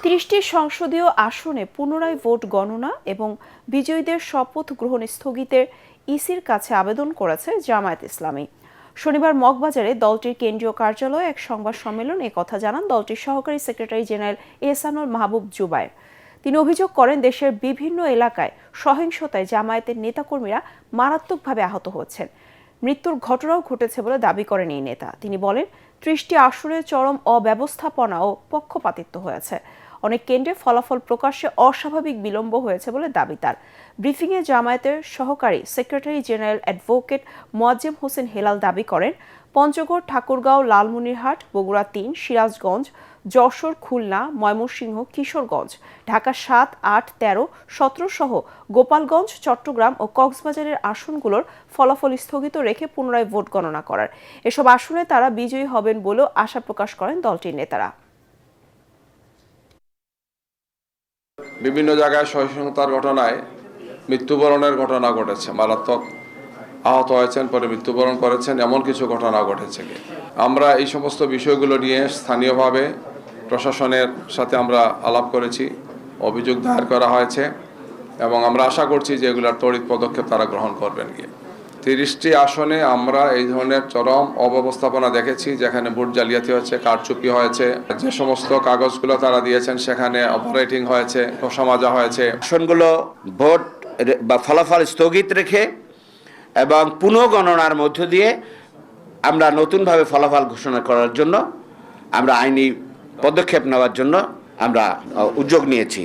৩০টি সংসদীয় আসনে পুনরায় ভোট গণনা এবং বিজয়ীদের শপথ গ্রহণ স্থগিতের ইসির কাছে আবেদন করেছে জামায়াত ইসলামী। শনিবার মগবাজারে দলটির কেন্দ্রীয় কার্যালয়ে এক সংবাদ সম্মেলন কথা জানান দলটির সহকারী সেক্রেটারি জেনারেল এহসানুল মাহবুব জুবায়ের। তিনি অভিযোগ করেন, দেশের বিভিন্ন এলাকায় সহিংসতায় জামায়াতের নেতাকর্মীরা মারাত্মকভাবে আহত হচ্ছেন। মৃত্যুর ঘটনাও ঘটেছে বলে দাবি করেন এই নেতা। তিনি বলেন, ৩০টি আসনে চরম অব্যবস্থাপনা ও পক্ষপাতিত্ব হয়েছে। অনেক কেন্দ্রে ফলাফল প্রকাশে অস্বাভাবিক বিলম্ব হয়েছে বলে দাবি তার। ব্রিফিংয়ে জামায়াতের সহকারী secretary general advocate Moazzem Hossain Helal দাবি করেন, পঞ্চগড়, ঠাকুরগাঁও, লালমনিরহাট, বগুড়া ৩, সিরাজগঞ্জ, যশোর, খুলনা, ময়মনসিংহ, কিশোরগঞ্জ, ঢাকা ৭, ৮, ১৩, ১৭ সহ গোপালগঞ্জ, চট্টগ্রাম ও কক্সবাজারের আসনগুলোর ফলাফল স্থগিত রেখে পুনরায় ভোট গণনা করার। এসব আসনে তারা বিজয়ী হবেন বলেও আশা প্রকাশ করেন দলটির নেতারা। বিভিন্ন জায়গায় সহিংসতার ঘটনায় মৃত্যুবরণের ঘটনা ঘটেছে, মারাত্মক আহত হয়েছেন, পরে মৃত্যুবরণ করেছেন, এমন কিছু ঘটনা ঘটেছে। আমরা এই সমস্ত বিষয়গুলো নিয়ে স্থানীয়ভাবে প্রশাসনের সাথে আমরা আলাপ করেছি, অভিযোগ দায়ের করা হয়েছে এবং আমরা আশা করছি যে এগুলোর তড়িৎ পদক্ষেপ তারা গ্রহণ করবেন। ৩০টি আসনে আমরা এই ধরনের চরম অব্যবস্থাপনা দেখেছি, যেখানে ভোট জালিয়াতি হয়েছে, কারচুপি হয়েছে, যে সমস্ত কাগজগুলো তারা দিয়েছেন সেখানে অপারেটিং হয়েছে, ঘষা মাজা হয়েছে। আসনগুলো ভোট বা ফলাফল স্থগিত রেখে এবং পুনঃগণনার মধ্য দিয়ে আমরা নতুনভাবে ফলাফল ঘোষণা করার জন্য আমরা আইনি পদক্ষেপ নেওয়ার জন্য আমরা উদ্যোগ নিয়েছি।